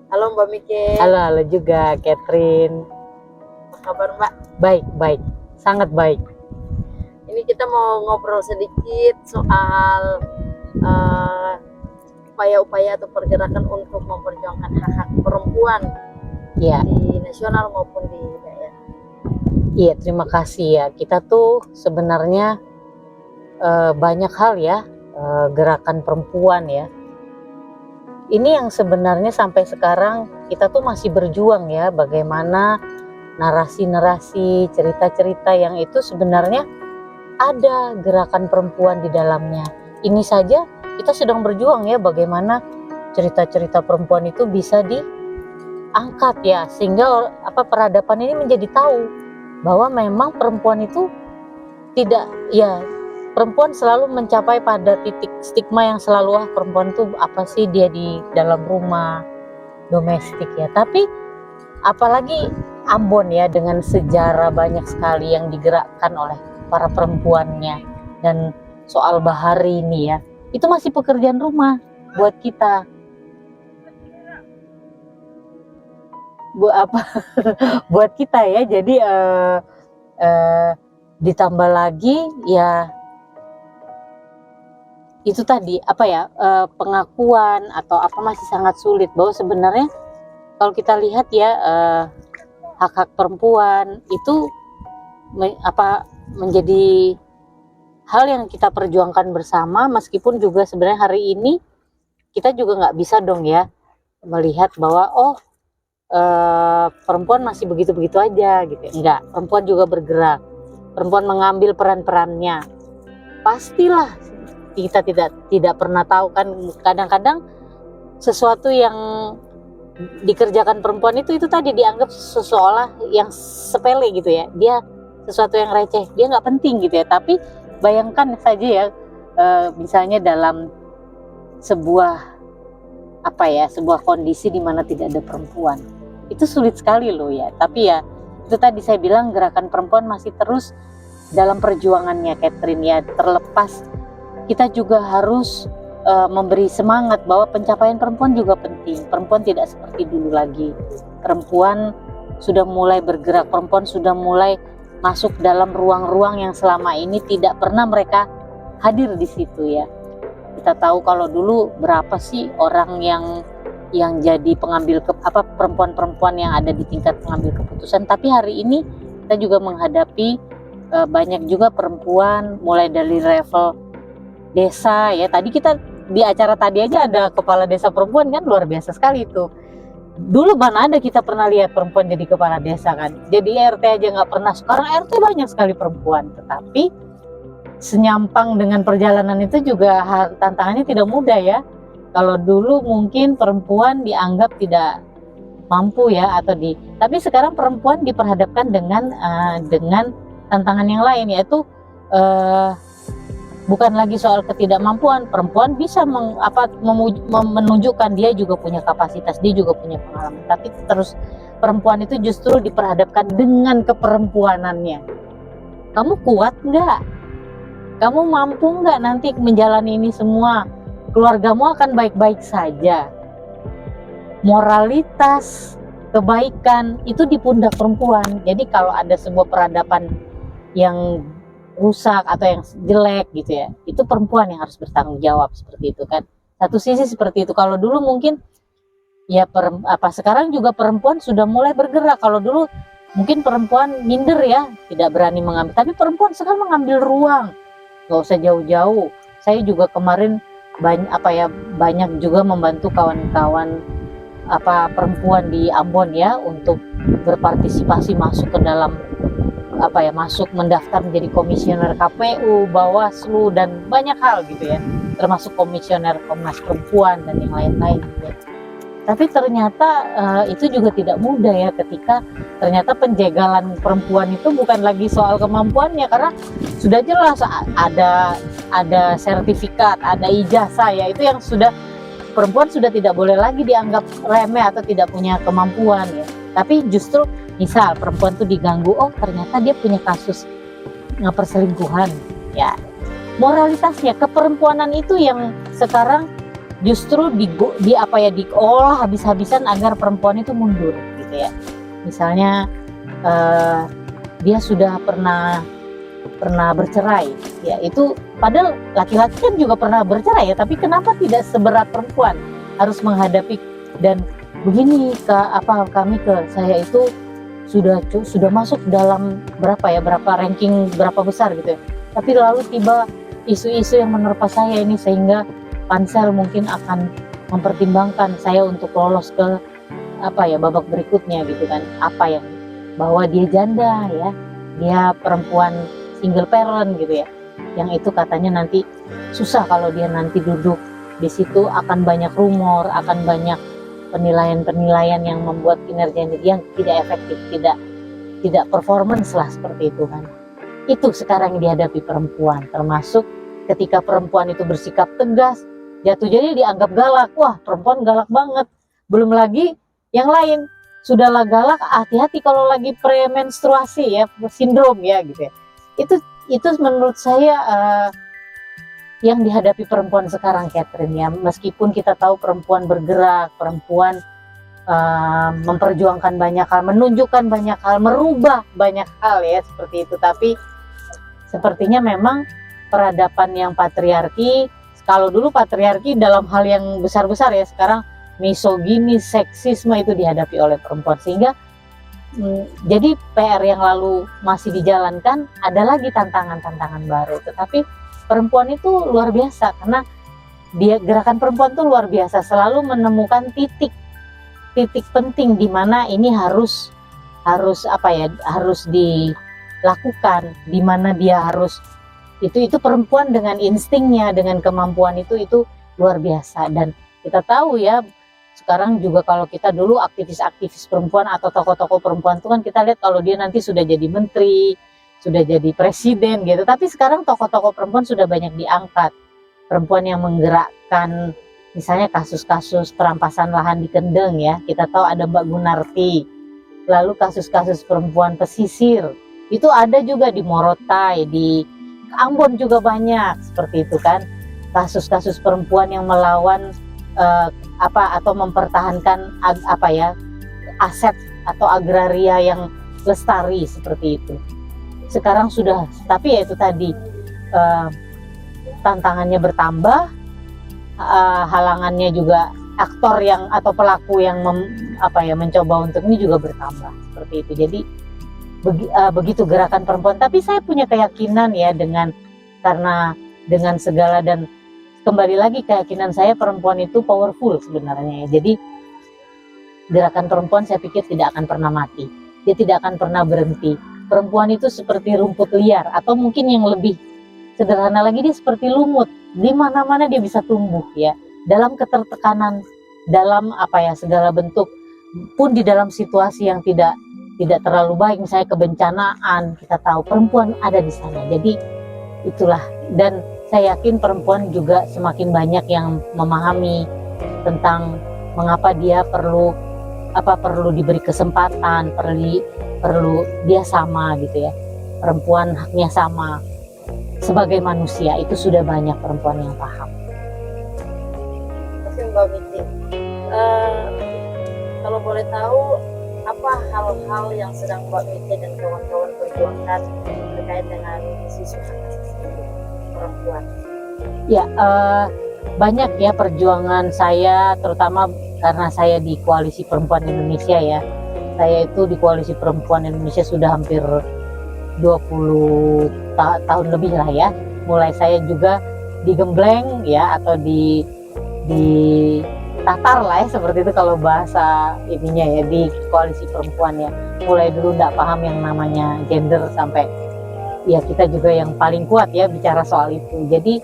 Halo Mbak Miki. Halo juga Catherine. Apa kabar Mbak? Baik, sangat baik. Ini kita mau ngobrol sedikit soal upaya-upaya atau pergerakan untuk memperjuangkan hak-hak perempuan Ya, di nasional maupun di daerah. iya terima kasih ya. Kita tuh sebenarnya banyak hal ya, gerakan perempuan ya. Ini yang sebenarnya sampai sekarang kita tuh masih berjuang ya, bagaimana narasi-narasi, cerita-cerita yang itu sebenarnya ada gerakan perempuan di dalamnya. Ini saja kita sedang berjuang ya, bagaimana cerita-cerita perempuan itu bisa diangkat ya, sehingga peradaban ini menjadi tahu bahwa memang perempuan itu tidak ya, perempuan selalu mencapai pada titik stigma yang selalu perempuan itu apa sih, dia di dalam rumah domestik ya. Tapi apalagi Ambon ya, dengan sejarah banyak sekali yang digerakkan oleh para perempuannya, dan soal bahari ini ya, itu masih pekerjaan rumah buat kita. Buat kita ya. Jadi ditambah lagi ya itu tadi pengakuan atau masih sangat sulit bahwa sebenarnya kalau kita lihat ya, hak-hak perempuan itu menjadi hal yang kita perjuangkan bersama, meskipun juga sebenarnya hari ini kita juga nggak bisa dong ya melihat bahwa perempuan masih begitu-begitu aja gitu. Enggak, perempuan juga bergerak, perempuan mengambil peran-perannya. Pastilah kita tidak pernah tahu kan, kadang-kadang sesuatu yang dikerjakan perempuan itu tadi dianggap seolah yang sepele gitu ya, dia sesuatu yang receh, dia nggak penting gitu ya. Tapi bayangkan saja ya, misalnya dalam sebuah sebuah kondisi di mana tidak ada perempuan, itu sulit sekali loh ya. Tapi ya itu tadi saya bilang, gerakan perempuan masih terus dalam perjuangannya Catherine ya. Terlepas kita juga harus memberi semangat bahwa pencapaian perempuan juga penting. Perempuan tidak seperti dulu lagi. Perempuan sudah mulai bergerak, perempuan sudah mulai masuk dalam ruang-ruang yang selama ini tidak pernah mereka hadir di situ ya. Kita tahu kalau dulu berapa sih orang yang jadi pengambil perempuan-perempuan yang ada di tingkat pengambil keputusan. Tapi hari ini kita juga menghadapi banyak juga perempuan mulai dari level desa ya. Tadi kita di acara tadi aja ada kepala desa perempuan kan, luar biasa sekali itu. Dulu mana ada kita pernah lihat perempuan jadi kepala desa kan, jadi RT aja nggak pernah. Sekarang RT banyak sekali perempuan. Tetapi senyampang dengan perjalanan itu juga tantangannya tidak mudah ya. Kalau dulu mungkin perempuan dianggap tidak mampu ya, tapi sekarang perempuan diperhadapkan dengan tantangan yang lain, yaitu bukan lagi soal ketidakmampuan. Perempuan bisa menunjukkan dia juga punya kapasitas, dia juga punya pengalaman. Tapi terus perempuan itu justru diperhadapkan dengan keperempuanannya. Kamu kuat nggak? Kamu mampu nggak nanti menjalani ini semua? Keluargamu akan baik-baik saja. Moralitas, kebaikan itu di pundak perempuan. Jadi kalau ada sebuah peradaban yang rusak atau yang jelek gitu ya, itu perempuan yang harus bertanggung jawab, seperti itu kan. Satu sisi seperti itu. Kalau dulu mungkin ya sekarang juga perempuan sudah mulai bergerak. Kalau dulu mungkin perempuan minder ya, tidak berani mengambil, tapi perempuan sekarang mengambil ruang. Gak usah jauh-jauh. Saya juga kemarin banyak juga membantu kawan-kawan perempuan di Ambon ya, untuk berpartisipasi masuk ke dalam masuk mendaftar menjadi komisioner KPU, Bawaslu, dan banyak hal gitu ya, termasuk komisioner Komnas Perempuan dan yang lain-lain gitu ya. Tapi ternyata itu juga tidak mudah ya, ketika ternyata penjagalan perempuan itu bukan lagi soal kemampuannya, karena sudah jelas ada sertifikat, ada ijazah ya, itu yang sudah perempuan sudah tidak boleh lagi dianggap remeh atau tidak punya kemampuan ya. Tapi justru misal perempuan tuh diganggu, ternyata dia punya kasus perselingkuhan ya, moralitasnya, keperempuanan itu yang sekarang justru diolah habis-habisan agar perempuan itu mundur gitu ya. Misalnya dia sudah pernah bercerai ya, itu padahal laki-laki kan juga pernah bercerai ya, tapi kenapa tidak seberat perempuan harus menghadapi. Dan begini kami saya itu sudah masuk dalam berapa ranking berapa besar gitu ya, tapi lalu tiba isu-isu yang menerpa saya ini sehingga pansel mungkin akan mempertimbangkan saya untuk lolos ke babak berikutnya gitu kan, bahwa dia janda ya, dia perempuan single parent gitu ya, yang itu katanya nanti susah kalau dia nanti duduk di situ, akan banyak rumor, akan banyak penilaian yang membuat kinerjanya dia tidak efektif, tidak performance lah seperti itu kan. Itu sekarang yang dihadapi perempuan, termasuk ketika perempuan itu bersikap tegas, jatuh jadi dianggap galak. Wah, perempuan galak banget. Belum lagi yang lain, sudahlah galak, hati-hati kalau lagi premenstruasi ya, sindrom ya gitu ya. Itu menurut saya yang dihadapi perempuan sekarang, Catherine ya. Meskipun kita tahu perempuan bergerak, perempuan memperjuangkan banyak hal, menunjukkan banyak hal, merubah banyak hal ya seperti itu, tapi sepertinya memang peradaban yang patriarki, kalau dulu patriarki dalam hal yang besar-besar ya, sekarang misogini, seksisme itu dihadapi oleh perempuan, sehingga jadi PR yang lalu masih dijalankan, ada lagi tantangan-tantangan baru. Tetapi perempuan itu luar biasa, karena gerakan perempuan itu luar biasa, selalu menemukan titik penting di mana ini harus dilakukan, di mana dia harus itu perempuan dengan instingnya, dengan kemampuan itu luar biasa. Dan kita tahu ya, sekarang juga kalau kita dulu aktivis-aktivis perempuan atau tokoh-tokoh perempuan itu kan kita lihat kalau dia nanti sudah jadi menteri, sudah jadi presiden gitu. Tapi sekarang tokoh-tokoh perempuan sudah banyak diangkat. Perempuan yang menggerakkan misalnya kasus-kasus perampasan lahan di Kendeng ya. Kita tahu ada Mbak Gunarti. Lalu kasus-kasus perempuan pesisir. Itu ada juga di Morotai, di Ambon juga banyak seperti itu kan. Kasus-kasus perempuan yang melawan atau mempertahankan aset atau agraria yang lestari seperti itu. Sekarang sudah, tapi ya itu tadi tantangannya bertambah, halangannya juga, aktor yang atau pelaku yang mencoba untuk ini juga bertambah seperti itu. Jadi begitu gerakan perempuan. Tapi saya punya keyakinan ya karena dengan segala, dan kembali lagi keyakinan saya, perempuan itu powerful sebenarnya ya. Jadi gerakan perempuan saya pikir tidak akan pernah mati, dia tidak akan pernah berhenti. Perempuan itu seperti rumput liar, atau mungkin yang lebih sederhana lagi, dia seperti lumut, di mana-mana dia bisa tumbuh ya, dalam ketertekanan, dalam segala bentuk, pun di dalam situasi yang tidak terlalu baik, misalnya kebencanaan, kita tahu perempuan ada di sana. Jadi itulah, dan saya yakin perempuan juga semakin banyak yang memahami tentang mengapa dia perlu diberi kesempatan, perlu dia sama gitu ya. Perempuan haknya sama sebagai manusia, itu sudah banyak perempuan yang paham. Oke Mbak Miti, kalau boleh tahu apa hal-hal yang sedang Mbak Miti dan kawan-kawan perjuangkan terkait dengan isu hak asasi perempuan? Ya, banyak ya perjuangan saya, terutama karena saya di Koalisi Perempuan Indonesia ya. Saya itu di Koalisi Perempuan Indonesia sudah hampir 20 tahun lebih lah ya. Mulai saya juga digembleng ya, atau di tatar lah ya, seperti itu kalau bahasa ininya ya, di Koalisi Perempuan ya. Mulai dulu nggak paham yang namanya gender, sampai ya kita juga yang paling kuat ya bicara soal itu. Jadi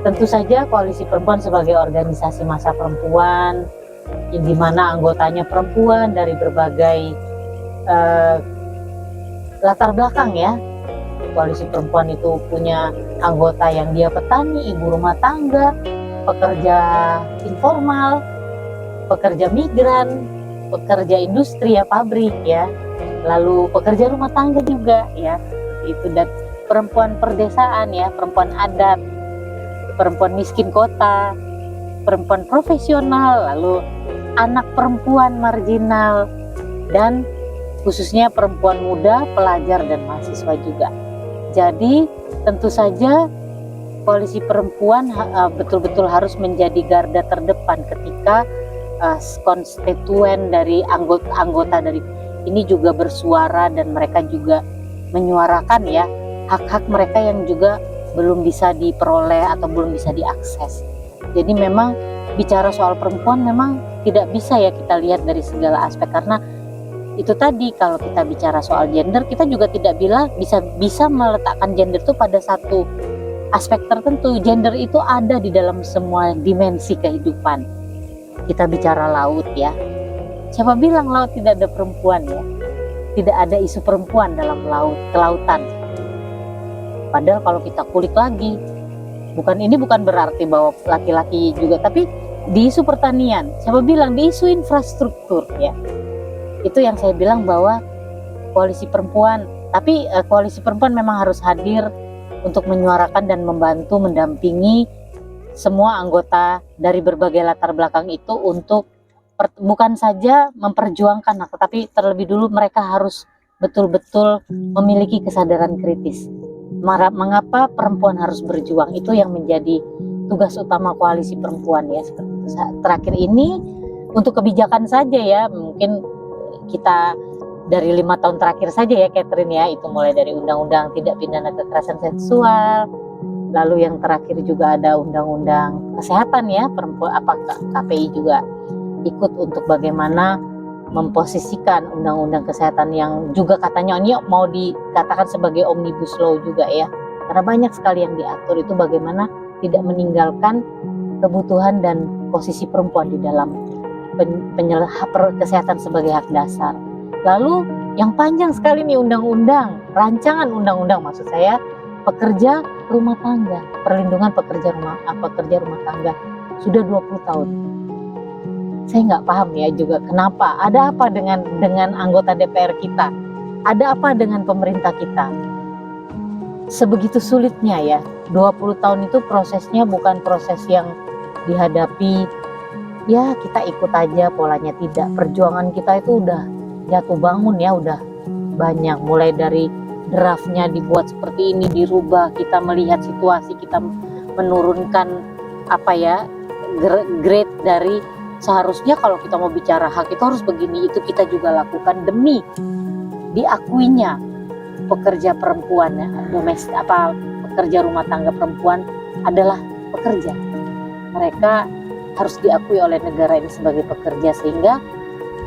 tentu saja Koalisi Perempuan sebagai organisasi massa perempuan, di mana anggotanya perempuan dari berbagai latar belakang ya. Koalisi Perempuan itu punya anggota yang dia petani, ibu rumah tangga, pekerja informal, pekerja migran, pekerja industri ya, pabrik ya, lalu pekerja rumah tangga juga ya, itu, dan perempuan perdesaan ya, perempuan adat, perempuan miskin kota, perempuan profesional, lalu anak perempuan marginal, dan khususnya perempuan muda, pelajar dan mahasiswa juga. Jadi tentu saja Koalisi Perempuan betul-betul harus menjadi garda terdepan ketika konstituen dari anggota dari ini juga bersuara, dan mereka juga menyuarakan ya hak-hak mereka yang juga belum bisa diperoleh atau belum bisa diakses. Jadi memang bicara soal perempuan memang tidak bisa ya kita lihat dari segala aspek, karena itu tadi, kalau kita bicara soal gender, kita juga tidak bisa meletakkan gender itu pada satu aspek tertentu. Gender itu ada di dalam semua dimensi kehidupan. Kita bicara laut ya, siapa bilang laut tidak ada perempuan ya? Tidak ada isu perempuan dalam kelautan. Padahal kalau kita kulik lagi, ini bukan berarti bahwa laki-laki juga, tapi di isu pertanian, siapa bilang di isu infrastruktur ya? Itu yang saya bilang bahwa Koalisi Perempuan, tapi Koalisi Perempuan memang harus hadir untuk menyuarakan dan membantu mendampingi semua anggota dari berbagai latar belakang itu untuk bukan saja memperjuangkan, tetapi terlebih dulu mereka harus betul-betul memiliki kesadaran kritis. Mengapa perempuan harus berjuang, itu yang menjadi tugas utama Koalisi Perempuan ya. Seperti itu. Terakhir ini untuk kebijakan saja ya, mungkin kita dari 5 tahun terakhir saja ya Catherine ya, itu mulai dari undang-undang tidak pidana kekerasan seksual, lalu yang terakhir juga ada undang-undang kesehatan ya perempuan, KPI juga ikut untuk bagaimana memposisikan undang-undang kesehatan yang juga katanya ini mau dikatakan sebagai omnibus law juga ya, karena banyak sekali yang diatur, itu bagaimana tidak meninggalkan kebutuhan dan posisi perempuan di dalam kesehatan sebagai hak dasar. Lalu yang panjang sekali nih undang-undang, rancangan undang-undang maksud saya, pekerja rumah tangga, perlindungan pekerja rumah tangga sudah 20 tahun. Saya nggak paham ya juga kenapa, ada apa dengan anggota DPR kita, ada apa dengan pemerintah kita, sebegitu sulitnya ya. 20 tahun itu prosesnya bukan proses yang dihadapi ya kita ikut aja polanya, tidak. Perjuangan kita itu udah jatuh bangun ya, udah banyak, mulai dari draftnya dibuat seperti ini, dirubah, kita melihat situasi, kita menurunkan grade dari seharusnya kalau kita mau bicara hak itu harus begini, itu kita juga lakukan demi diakuinya pekerja perempuan ya, pekerja rumah tangga perempuan adalah pekerja. Mereka harus diakui oleh negara ini sebagai pekerja, sehingga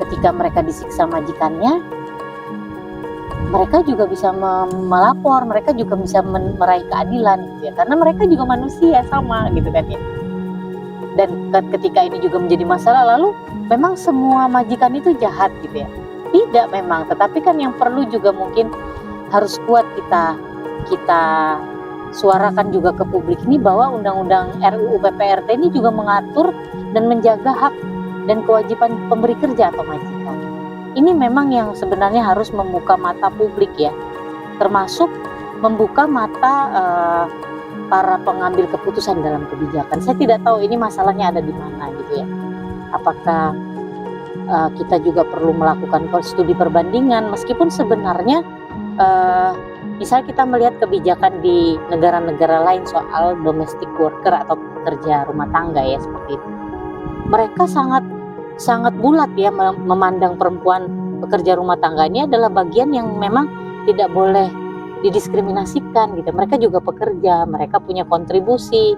ketika mereka disiksa majikannya, mereka juga bisa melapor, mereka juga bisa meraih keadilan gitu ya, karena mereka juga manusia sama gitu kan ya. Dan ketika ini juga menjadi masalah, lalu memang semua majikan itu jahat gitu ya? Tidak memang, tetapi kan yang perlu juga mungkin harus kuat kita suarakan juga ke publik ini, bahwa undang-undang RUU PPRT ini juga mengatur dan menjaga hak dan kewajiban pemberi kerja atau majikan. Ini memang yang sebenarnya harus membuka mata publik ya, termasuk membuka mata para pengambil keputusan dalam kebijakan. Saya tidak tahu ini masalahnya ada di mana gitu ya. Apakah kita juga perlu melakukan studi perbandingan, meskipun sebenarnya misal kita melihat kebijakan di negara-negara lain soal domestic worker atau pekerja rumah tangga ya, seperti itu. Mereka sangat bulat ya memandang perempuan pekerja rumah tangga ini adalah bagian yang memang tidak boleh didiskriminasikan gitu. Mereka juga pekerja, mereka punya kontribusi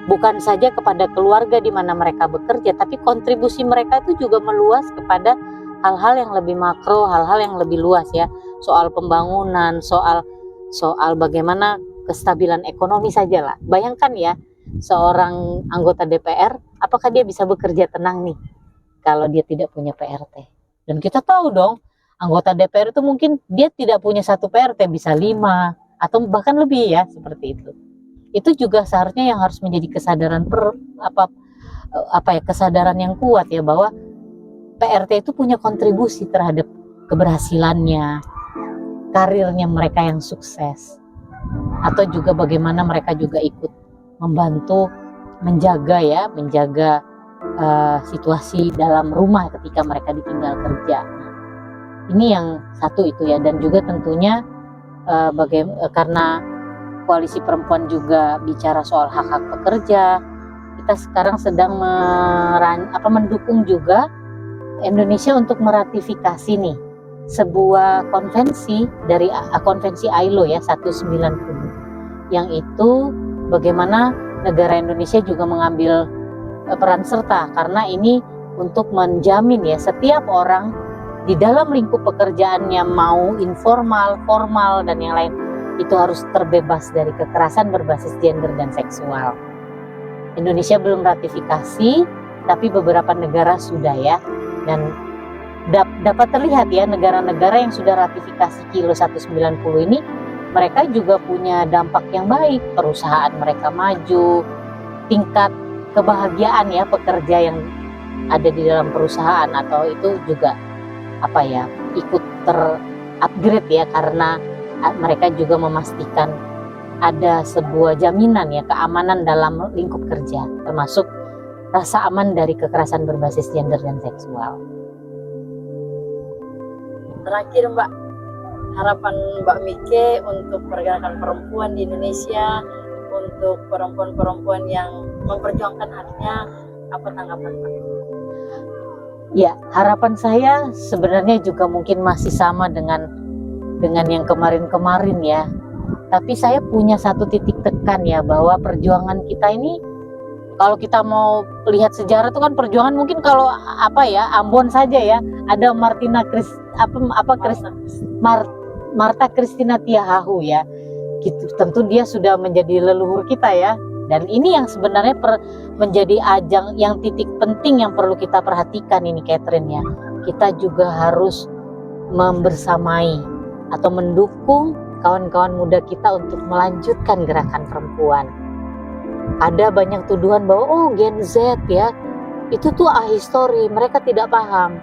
bukan saja kepada keluarga di mana mereka bekerja, tapi kontribusi mereka itu juga meluas kepada hal-hal yang lebih makro, hal-hal yang lebih luas ya, soal pembangunan, soal bagaimana kestabilan ekonomi saja lah. Bayangkan ya, seorang anggota DPR, apakah dia bisa bekerja tenang nih kalau dia tidak punya PRT? Dan kita tahu dong, anggota DPR itu mungkin dia tidak punya satu PRT, bisa 5 atau bahkan lebih ya, seperti itu. Itu juga seharusnya yang harus menjadi kesadaran kesadaran yang kuat ya, bahwa PRT itu punya kontribusi terhadap keberhasilannya, karirnya mereka yang sukses, atau juga bagaimana mereka juga ikut membantu menjaga situasi dalam rumah ketika mereka ditinggal kerja. Nah, ini yang satu itu ya, dan juga tentunya karena koalisi perempuan juga bicara soal hak-hak pekerja, kita sekarang sedang mendukung juga Indonesia untuk meratifikasi nih sebuah konvensi dari konvensi ILO ya 190, yang itu bagaimana negara Indonesia juga mengambil peran serta, karena ini untuk menjamin ya setiap orang di dalam lingkup pekerjaannya, mau informal, formal, dan yang lain, itu harus terbebas dari kekerasan berbasis gender dan seksual. Indonesia belum ratifikasi, tapi beberapa negara sudah ya, dan dapat terlihat ya negara-negara yang sudah ratifikasi ILO 190 ini, mereka juga punya dampak yang baik, perusahaan mereka maju, tingkat kebahagiaan ya pekerja yang ada di dalam perusahaan atau itu juga ikut ter-upgrade ya, karena mereka juga memastikan ada sebuah jaminan ya keamanan dalam lingkup kerja, termasuk rasa aman dari kekerasan berbasis gender dan seksual. Terakhir Mbak, harapan Mbak Mike untuk pergerakan perempuan di Indonesia, untuk perempuan-perempuan yang memperjuangkan haknya, apa tanggapan Mbak? Ya, harapan saya sebenarnya juga mungkin masih sama dengan yang kemarin-kemarin ya. Tapi saya punya satu titik tekan ya, bahwa perjuangan kita ini, kalau kita mau lihat sejarah itu kan perjuangan mungkin kalau Ambon saja ya, ada Marta Christina Tiahahu ya. Gitu, tentu dia sudah menjadi leluhur kita ya. Dan ini yang sebenarnya menjadi ajang yang titik penting yang perlu kita perhatikan ini, Catherine ya. Kita juga harus membersamai atau mendukung kawan-kawan muda kita untuk melanjutkan gerakan perempuan. Ada banyak tuduhan bahwa Gen Z ya, itu tuh ahistori, mereka tidak paham.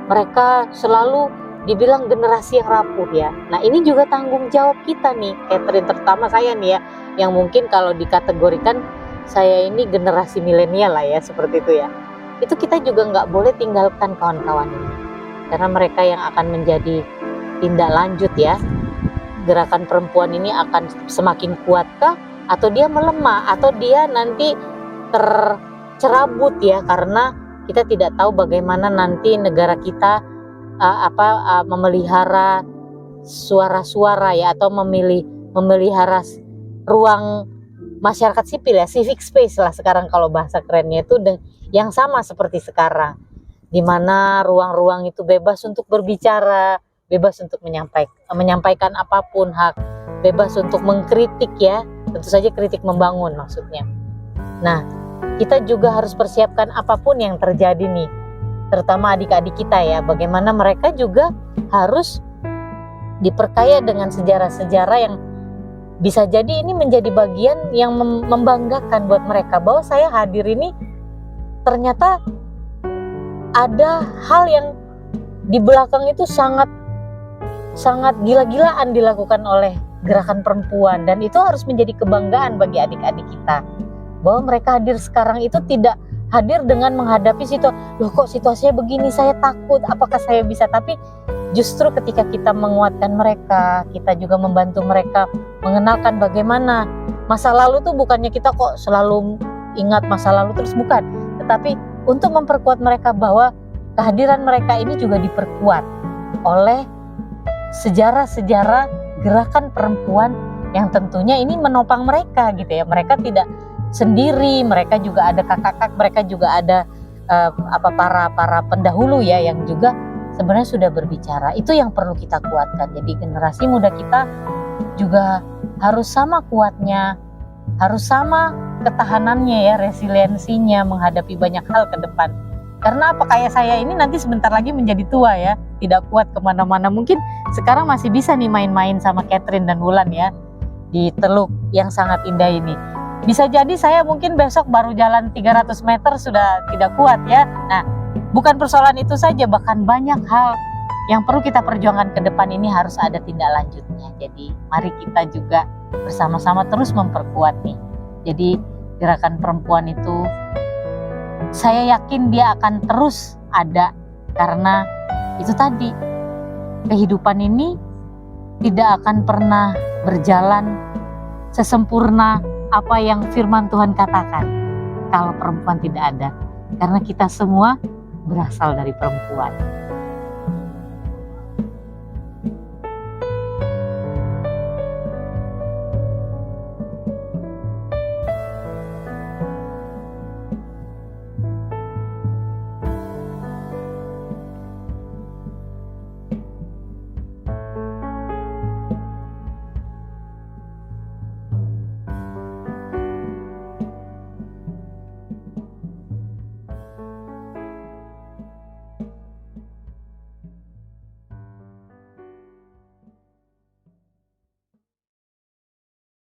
Mereka selalu dibilang generasi yang rapuh ya. Nah, ini juga tanggung jawab kita nih, Catherine, terutama saya nih ya, yang mungkin kalau dikategorikan saya ini generasi milenial lah ya, seperti itu ya. Itu kita juga nggak boleh tinggalkan kawan-kawan ini, karena mereka yang akan menjadi tindak lanjut ya. Gerakan perempuan ini akan semakin kuatkah, atau dia melemah, atau dia nanti tercerabut ya, karena kita tidak tahu bagaimana nanti negara kita memelihara suara-suara ya, atau memelihara ruang masyarakat sipil ya, civic space lah sekarang kalau bahasa kerennya itu, yang sama seperti sekarang, di mana ruang-ruang itu bebas untuk berbicara, bebas untuk menyampaikan apapun hak, bebas untuk mengkritik ya, tentu saja kritik membangun maksudnya. Nah, kita juga harus persiapkan apapun yang terjadi nih, terutama adik-adik kita ya, bagaimana mereka juga harus diperkaya dengan sejarah-sejarah yang bisa jadi ini menjadi bagian yang membanggakan buat mereka, bahwa saya hadir ini ternyata ada hal yang di belakang itu sangat gila-gilaan dilakukan oleh gerakan perempuan, dan itu harus menjadi kebanggaan bagi adik-adik kita, bahwa mereka hadir sekarang itu tidak hadir dengan menghadapi situasinya begini, saya takut, apakah saya bisa, tapi justru ketika kita menguatkan mereka, kita juga membantu mereka mengenalkan bagaimana masa lalu tuh, bukannya kita kok selalu ingat masa lalu terus, bukan, tetapi untuk memperkuat mereka bahwa kehadiran mereka ini juga diperkuat oleh sejarah-sejarah gerakan perempuan yang tentunya ini menopang mereka gitu ya. Mereka tidak sendiri, mereka juga ada kakak-kakak, mereka juga ada para pendahulu ya yang juga sebenarnya sudah berbicara. Itu yang perlu kita kuatkan. Jadi generasi muda kita juga harus sama kuatnya, harus sama ketahanannya ya, resiliensinya menghadapi banyak hal ke depan. Karena apa, kayak saya ini nanti sebentar lagi menjadi tua ya, tidak kuat kemana-mana. Mungkin sekarang masih bisa nih main-main sama Catherine dan Wulan ya di Teluk yang sangat indah ini. Bisa jadi saya mungkin besok baru jalan 300 meter sudah tidak kuat ya. Nah, bukan persoalan itu saja, bahkan banyak hal yang perlu kita perjuangkan ke depan ini harus ada tindak lanjutnya. Jadi mari kita juga bersama-sama terus memperkuat nih. Jadi gerakan perempuan itu, saya yakin dia akan terus ada, karena itu tadi, kehidupan ini tidak akan pernah berjalan sesempurna apa yang firman Tuhan katakan kalau perempuan tidak ada, karena kita semua berasal dari perempuan.